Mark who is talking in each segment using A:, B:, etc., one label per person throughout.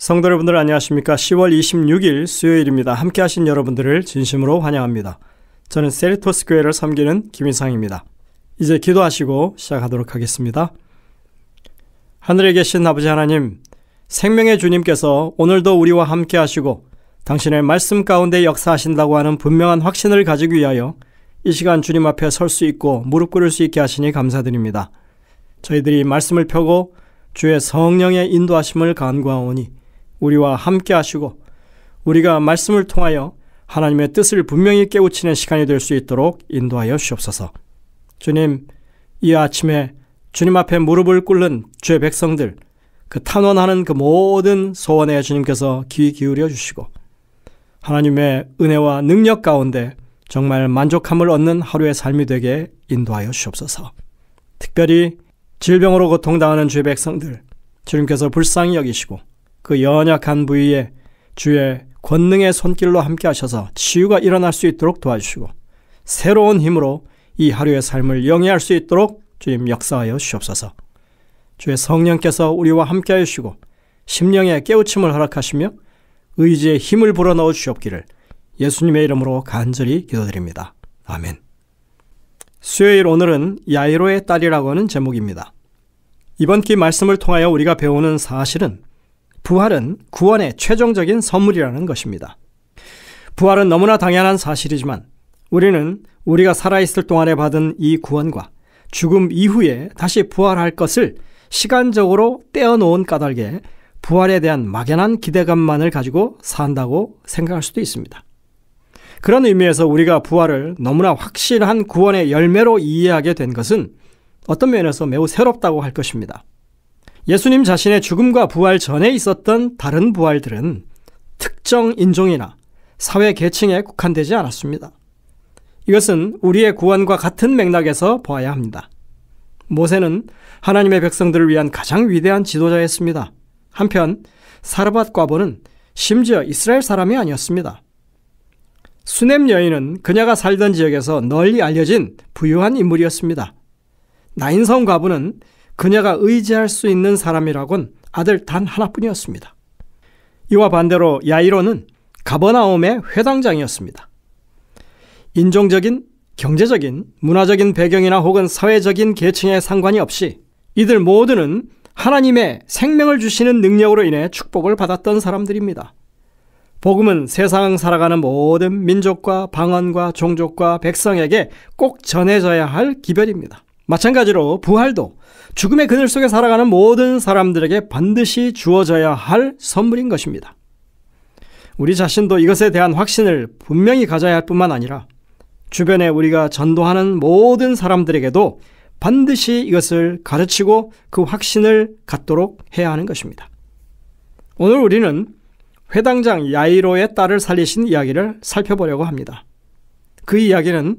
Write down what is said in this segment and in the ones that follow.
A: 성도 여러분들 안녕하십니까? 10월 26일 수요일입니다. 함께 하신 여러분들을 진심으로 환영합니다. 저는 세리토스 교회를 섬기는 김인상입니다. 이제 기도하시고 시작하도록 하겠습니다. 하늘에 계신 아버지 하나님, 생명의 주님께서 오늘도 우리와 함께 하시고 당신의 말씀 가운데 역사하신다고 하는 분명한 확신을 가지기 위하여 이 시간 주님 앞에 설 수 있고 무릎 꿇을 수 있게 하시니 감사드립니다. 저희들이 말씀을 펴고 주의 성령의 인도하심을 간구하오니 우리와 함께 하시고 우리가 말씀을 통하여 하나님의 뜻을 분명히 깨우치는 시간이 될 수 있도록 인도하여 주옵소서. 주님, 이 아침에 주님 앞에 무릎을 꿇는 주의 백성들, 그 탄원하는 그 모든 소원에 주님께서 귀 기울여 주시고 하나님의 은혜와 능력 가운데 정말 만족함을 얻는 하루의 삶이 되게 인도하여 주옵소서. 특별히 질병으로 고통당하는 주의 백성들, 주님께서 불쌍히 여기시고 그 연약한 부위에 주의 권능의 손길로 함께 하셔서 치유가 일어날 수 있도록 도와주시고 새로운 힘으로 이 하루의 삶을 영위할 수 있도록 주님 역사하여 주옵소서. 주의 성령께서 우리와 함께 하시고 심령의 깨우침을 허락하시며 의지의 힘을 불어넣어 주옵기를 예수님의 이름으로 간절히 기도드립니다. 아멘. 수요일 오늘은 야이로의 딸이라고 하는 제목입니다. 이번 기 말씀을 통하여 우리가 배우는 사실은 부활은 구원의 최종적인 선물이라는 것입니다. 부활은 너무나 당연한 사실이지만 우리는 우리가 살아있을 동안에 받은 이 구원과 죽음 이후에 다시 부활할 것을 시간적으로 떼어놓은 까닭에 부활에 대한 막연한 기대감만을 가지고 산다고 생각할 수도 있습니다. 그런 의미에서 우리가 부활을 너무나 확실한 구원의 열매로 이해하게 된 것은 어떤 면에서 매우 새롭다고 할 것입니다. 예수님 자신의 죽음과 부활 전에 있었던 다른 부활들은 특정 인종이나 사회 계층에 국한되지 않았습니다. 이것은 우리의 구원과 같은 맥락에서 보아야 합니다. 모세는 하나님의 백성들을 위한 가장 위대한 지도자였습니다. 한편 사르밧 과부는 심지어 이스라엘 사람이 아니었습니다. 수넴 여인은 그녀가 살던 지역에서 널리 알려진 부유한 인물이었습니다. 나인성 과부는 그녀가 의지할 수 있는 사람이라곤 아들 단 하나뿐이었습니다. 이와 반대로 야이로는 가버나움의 회당장이었습니다. 인종적인, 경제적인, 문화적인 배경이나 혹은 사회적인 계층에 상관이 없이 이들 모두는 하나님의 생명을 주시는 능력으로 인해 축복을 받았던 사람들입니다. 복음은 세상 살아가는 모든 민족과 방언과 종족과 백성에게 꼭 전해져야 할 기별입니다. 마찬가지로 부활도 죽음의 그늘 속에 살아가는 모든 사람들에게 반드시 주어져야 할 선물인 것입니다. 우리 자신도 이것에 대한 확신을 분명히 가져야 할 뿐만 아니라 주변에 우리가 전도하는 모든 사람들에게도 반드시 이것을 가르치고 그 확신을 갖도록 해야 하는 것입니다. 오늘 우리는 회당장 야이로의 딸을 살리신 이야기를 살펴보려고 합니다. 그 이야기는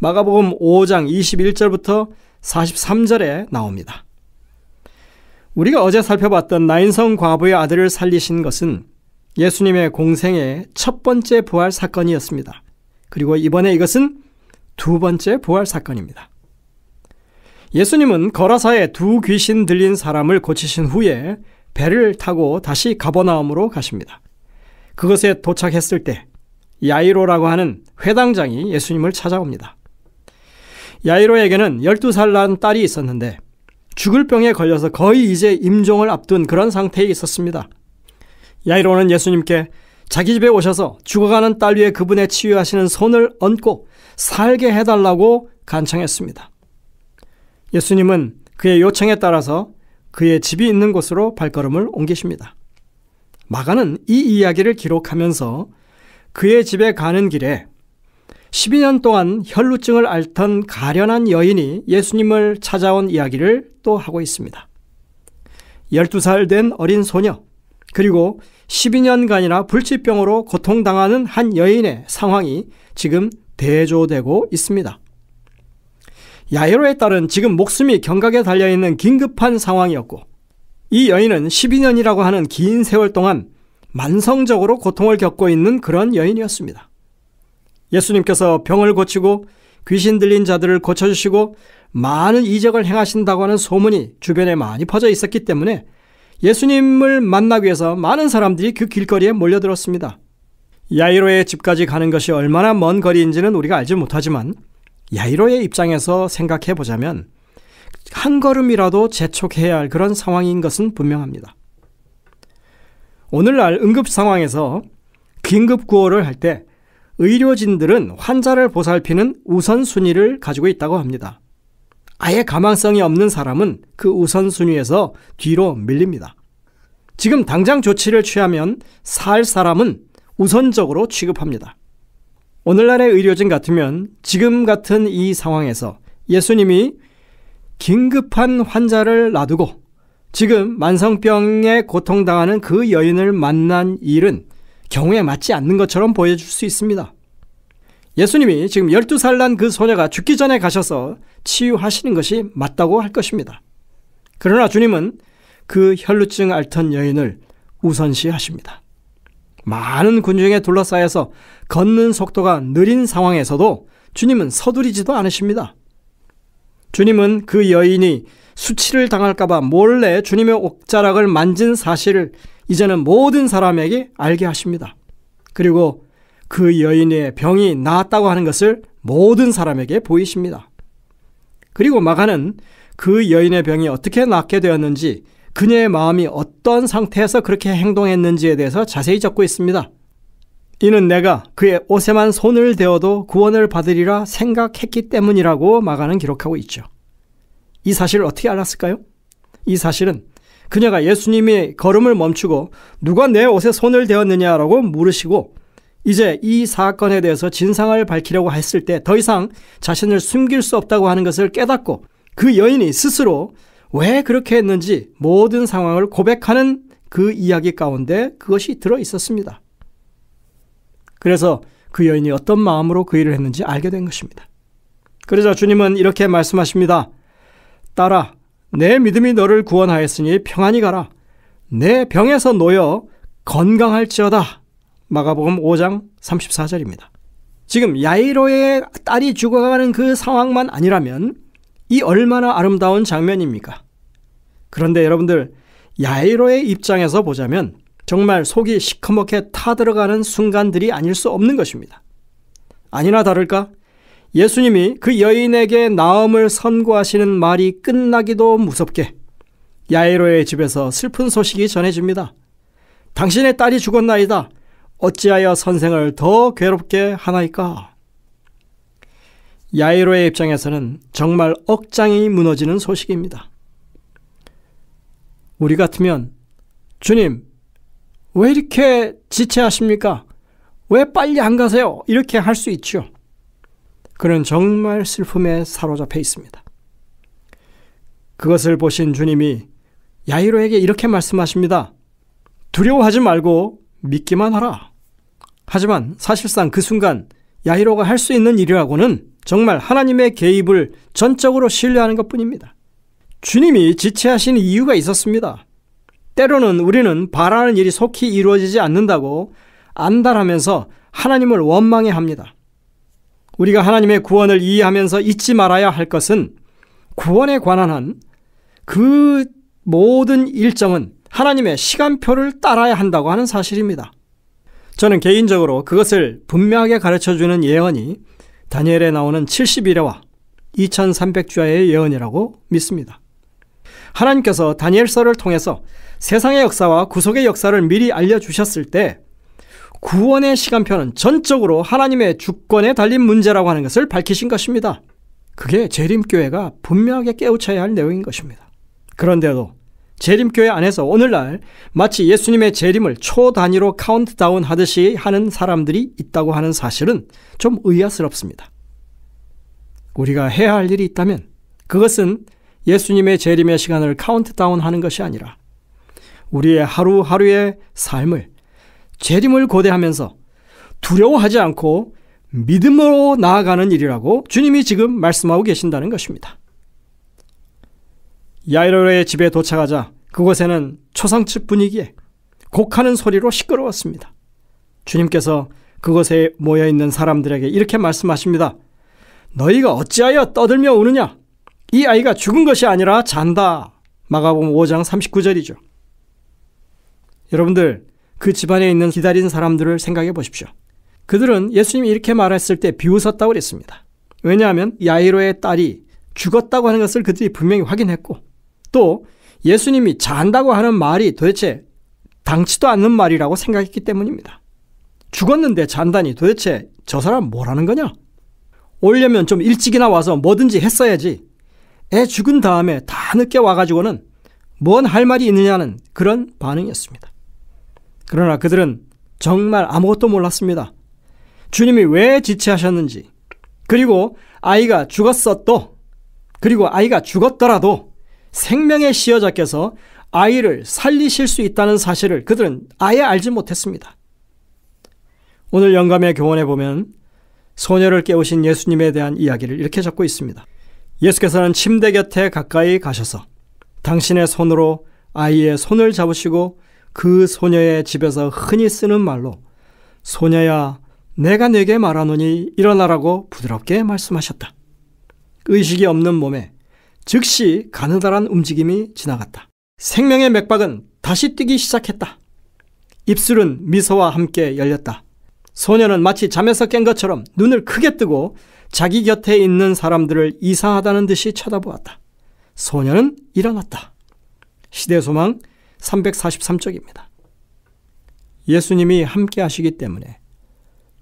A: 마가복음 5장 21절부터 43절에 나옵니다. 우리가 어제 살펴봤던 나인성 과부의 아들을 살리신 것은 예수님의 공생의 첫 번째 부활 사건이었습니다. 그리고 이번에 이것은 두 번째 부활 사건입니다. 예수님은 거라사에 두 귀신 들린 사람을 고치신 후에 배를 타고 다시 가버나움으로 가십니다. 그것에 도착했을 때 야이로라고 하는 회당장이 예수님을 찾아옵니다. 야이로에게는 12살 난 딸이 있었는데 죽을 병에 걸려서 거의 이제 임종을 앞둔 그런 상태에 있었습니다. 야이로는 예수님께 자기 집에 오셔서 죽어가는 딸 위에 그분의 치유하시는 손을 얹고 살게 해달라고 간청했습니다. 예수님은 그의 요청에 따라서 그의 집이 있는 곳으로 발걸음을 옮기십니다. 마가는 이 이야기를 기록하면서 그의 집에 가는 길에 12년 동안 혈루증을 앓던 가련한 여인이 예수님을 찾아온 이야기를 또 하고 있습니다. 12살 된 어린 소녀, 그리고 12년간이나 불치병으로 고통당하는 한 여인의 상황이 지금 대조되고 있습니다. 야이로의 딸은 지금 목숨이 경각에 달려있는 긴급한 상황이었고 이 여인은 12년이라고 하는 긴 세월 동안 만성적으로 고통을 겪고 있는 그런 여인이었습니다. 예수님께서 병을 고치고 귀신 들린 자들을 고쳐주시고 많은 이적을 행하신다고 하는 소문이 주변에 많이 퍼져 있었기 때문에 예수님을 만나기 위해서 많은 사람들이 그 길거리에 몰려들었습니다. 야이로의 집까지 가는 것이 얼마나 먼 거리인지는 우리가 알지 못하지만 야이로의 입장에서 생각해 보자면 한 걸음이라도 재촉해야 할 그런 상황인 것은 분명합니다. 오늘날 응급 상황에서 긴급 구호를 할 때 의료진들은 환자를 보살피는 우선순위를 가지고 있다고 합니다. 아예 가망성이 없는 사람은 그 우선순위에서 뒤로 밀립니다. 지금 당장 조치를 취하면 살 사람은 우선적으로 취급합니다. 오늘날의 의료진 같으면 지금 같은 이 상황에서 예수님이 긴급한 환자를 놔두고 지금 만성병에 고통당하는 그 여인을 만난 일은 경우에 맞지 않는 것처럼 보여줄 수 있습니다. 예수님이 지금 12살 난 그 소녀가 죽기 전에 가셔서 치유하시는 것이 맞다고 할 것입니다. 그러나 주님은 그 혈루증 앓던 여인을 우선시하십니다. 많은 군중에 둘러싸여서 걷는 속도가 느린 상황에서도 주님은 서두르지도 않으십니다. 주님은 그 여인이 수치를 당할까봐 몰래 주님의 옷자락을 만진 사실을 이제는 모든 사람에게 알게 하십니다. 그리고 그 여인의 병이 나았다고 하는 것을 모든 사람에게 보이십니다. 그리고 마가는 그 여인의 병이 어떻게 낫게 되었는지, 그녀의 마음이 어떤 상태에서 그렇게 행동했는지에 대해서 자세히 적고 있습니다. 이는 내가 그의 옷에만 손을 대어도 구원을 받으리라 생각했기 때문이라고 마가는 기록하고 있죠. 이 사실을 어떻게 알았을까요? 이 사실은 그녀가 예수님이 걸음을 멈추고 누가 내 옷에 손을 대었느냐라고 물으시고 이제 이 사건에 대해서 진상을 밝히려고 했을 때 더 이상 자신을 숨길 수 없다고 하는 것을 깨닫고 그 여인이 스스로 왜 그렇게 했는지 모든 상황을 고백하는 그 이야기 가운데 그것이 들어 있었습니다. 그래서 그 여인이 어떤 마음으로 그 일을 했는지 알게 된 것입니다. 그러자 주님은 이렇게 말씀하십니다. 딸아, 내 믿음이 너를 구원하였으니 평안히 가라. 내 병에서 놓여 건강할지어다. 마가복음 5장 34절입니다. 지금 야이로의 딸이 죽어가는 그 상황만 아니라면 이 얼마나 아름다운 장면입니까? 그런데 여러분들, 야이로의 입장에서 보자면 정말 속이 시커멓게 타들어가는 순간들이 아닐 수 없는 것입니다. 아니나 다를까? 예수님이 그 여인에게 나음을 선고하시는 말이 끝나기도 무섭게 야이로의 집에서 슬픈 소식이 전해집니다. 당신의 딸이 죽었나이다. 어찌하여 선생을 더 괴롭게 하나이까? 야이로의 입장에서는 정말 억장이 무너지는 소식입니다. 우리 같으면 주님, 왜 이렇게 지체하십니까? 왜 빨리 안 가세요? 이렇게 할 수 있죠. 그는 정말 슬픔에 사로잡혀 있습니다. 그것을 보신 주님이 야이로에게 이렇게 말씀하십니다. 두려워하지 말고 믿기만 하라. 하지만 사실상 그 순간 야이로가 할 수 있는 일이라고는 정말 하나님의 개입을 전적으로 신뢰하는 것뿐입니다. 주님이 지체하신 이유가 있었습니다. 때로는 우리는 바라는 일이 속히 이루어지지 않는다고 안달하면서 하나님을 원망해 합니다. 우리가 하나님의 구원을 이해하면서 잊지 말아야 할 것은 구원에 관한 한 그 모든 일정은 하나님의 시간표를 따라야 한다고 하는 사실입니다. 저는 개인적으로 그것을 분명하게 가르쳐주는 예언이 다니엘에 나오는 70일에와 2300주야의 예언이라고 믿습니다. 하나님께서 다니엘서를 통해서 세상의 역사와 구속의 역사를 미리 알려주셨을 때 구원의 시간표는 전적으로 하나님의 주권에 달린 문제라고 하는 것을 밝히신 것입니다. 그게 재림교회가 분명하게 깨우쳐야 할 내용인 것입니다. 그런데도 재림교회 안에서 오늘날 마치 예수님의 재림을 초단위로 카운트다운 하듯이 하는 사람들이 있다고 하는 사실은 좀 의아스럽습니다. 우리가 해야 할 일이 있다면 그것은 예수님의 재림의 시간을 카운트다운 하는 것이 아니라 우리의 하루하루의 삶을 재림을 고대하면서 두려워하지 않고 믿음으로 나아가는 일이라고 주님이 지금 말씀하고 계신다는 것입니다. 야이로의 집에 도착하자 그곳에는 초상집 분위기에 곡하는 소리로 시끄러웠습니다. 주님께서 그곳에 모여있는 사람들에게 이렇게 말씀하십니다. 너희가 어찌하여 떠들며 우느냐? 이 아이가 죽은 것이 아니라 잔다. 마가복음 5장 39절이죠. 여러분들, 그 집안에 있는 기다린 사람들을 생각해 보십시오. 그들은 예수님이 이렇게 말했을 때 비웃었다고 그랬습니다. 왜냐하면 야이로의 딸이 죽었다고 하는 것을 그들이 분명히 확인했고, 또 예수님이 잔다고 하는 말이 도대체 당치도 않는 말이라고 생각했기 때문입니다. 죽었는데 잔다니 도대체 저 사람 뭐라는 거냐? 오려면 좀 일찍이나 와서 뭐든지 했어야지. 애 죽은 다음에 다 늦게 와가지고는 뭔 할 말이 있느냐는 그런 반응이었습니다. 그러나 그들은 정말 아무것도 몰랐습니다. 주님이 왜 지체하셨는지, 그리고 아이가 죽었어도, 그리고 아이가 죽었더라도 생명의 시여자께서 아이를 살리실 수 있다는 사실을 그들은 아예 알지 못했습니다. 오늘 영감의 교훈에 보면 소녀를 깨우신 예수님에 대한 이야기를 이렇게 적고 있습니다. 예수께서는 침대 곁에 가까이 가셔서 당신의 손으로 아이의 손을 잡으시고 그 소녀의 집에서 흔히 쓰는 말로 소녀야 내가 네게 말하노니 일어나라고 부드럽게 말씀하셨다. 의식이 없는 몸에 즉시 가느다란 움직임이 지나갔다. 생명의 맥박은 다시 뛰기 시작했다. 입술은 미소와 함께 열렸다. 소녀는 마치 잠에서 깬 것처럼 눈을 크게 뜨고 자기 곁에 있는 사람들을 이상하다는 듯이 쳐다보았다. 소녀는 일어났다. 시대소망 343쪽입니다. 예수님이 함께 하시기 때문에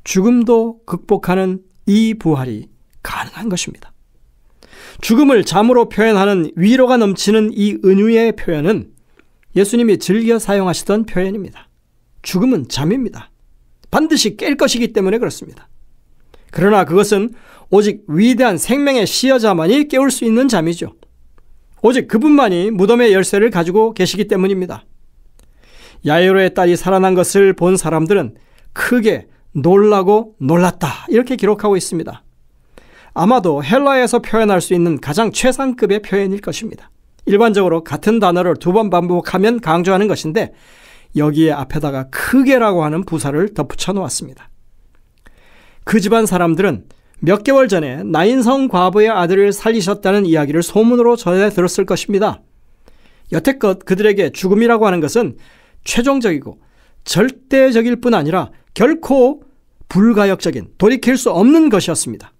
A: 죽음도 극복하는 이 부활이 가능한 것입니다. 죽음을 잠으로 표현하는 위로가 넘치는 이 은유의 표현은 예수님이 즐겨 사용하시던 표현입니다. 죽음은 잠입니다. 반드시 깰 것이기 때문에 그렇습니다. 그러나 그것은 오직 위대한 생명의 시여자만이 깨울 수 있는 잠이죠. 오직 그분만이 무덤의 열쇠를 가지고 계시기 때문입니다. 야이로의 딸이 살아난 것을 본 사람들은 크게 놀라고 놀랐다, 이렇게 기록하고 있습니다. 아마도 헬라에서 표현할 수 있는 가장 최상급의 표현일 것입니다. 일반적으로 같은 단어를 두 번 반복하면 강조하는 것인데 여기에 앞에다가 크게라고 하는 부사를 덧붙여 놓았습니다. 그 집안 사람들은 몇 개월 전에 나인성 과부의 아들을 살리셨다는 이야기를 소문으로 전해 들었을 것입니다. 여태껏 그들에게 죽음이라고 하는 것은 최종적이고 절대적일 뿐 아니라 결코 불가역적인, 돌이킬 수 없는 것이었습니다.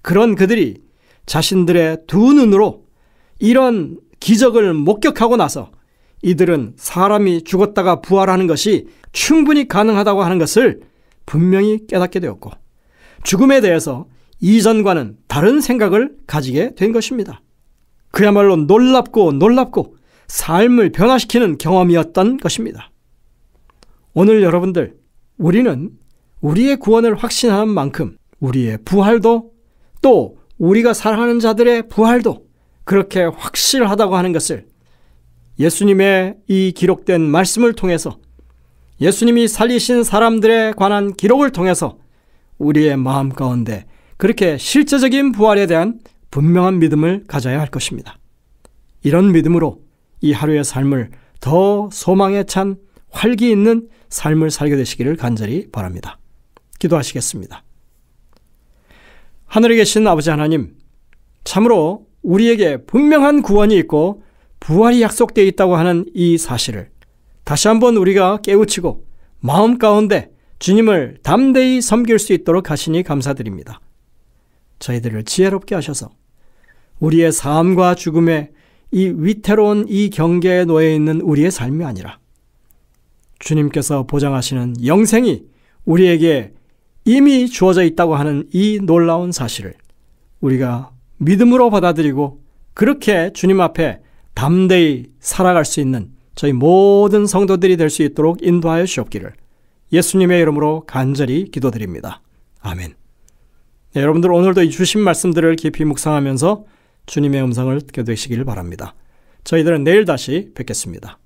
A: 그런 그들이 자신들의 두 눈으로 이런 기적을 목격하고 나서 이들은 사람이 죽었다가 부활하는 것이 충분히 가능하다고 하는 것을 분명히 깨닫게 되었고 죽음에 대해서 이전과는 다른 생각을 가지게 된 것입니다. 그야말로 놀랍고 삶을 변화시키는 경험이었던 것입니다. 오늘 여러분들, 우리는 우리의 구원을 확신하는 만큼 우리의 부활도 또 우리가 사랑하는 자들의 부활도 그렇게 확실하다고 하는 것을 예수님의 이 기록된 말씀을 통해서, 예수님이 살리신 사람들에 관한 기록을 통해서 우리의 마음 가운데 그렇게 실제적인 부활에 대한 분명한 믿음을 가져야 할 것입니다. 이런 믿음으로 이 하루의 삶을 더 소망에 찬 활기 있는 삶을 살게 되시기를 간절히 바랍니다. 기도하시겠습니다. 하늘에 계신 아버지 하나님, 참으로 우리에게 분명한 구원이 있고 부활이 약속되어 있다고 하는 이 사실을 다시 한번 우리가 깨우치고 마음 가운데 주님을 담대히 섬길 수 있도록 하시니 감사드립니다. 저희들을 지혜롭게 하셔서 우리의 삶과 죽음의 이 위태로운 이 경계에 놓여 있는 우리의 삶이 아니라 주님께서 보장하시는 영생이 우리에게 이미 주어져 있다고 하는 이 놀라운 사실을 우리가 믿음으로 받아들이고 그렇게 주님 앞에 담대히 살아갈 수 있는 저희 모든 성도들이 될 수 있도록 인도하여 주옵기를 예수님의 이름으로 간절히 기도드립니다. 아멘. 네, 여러분들 오늘도 이 주신 말씀들을 깊이 묵상하면서 주님의 음성을 듣게 되시길 바랍니다. 저희들은 내일 다시 뵙겠습니다.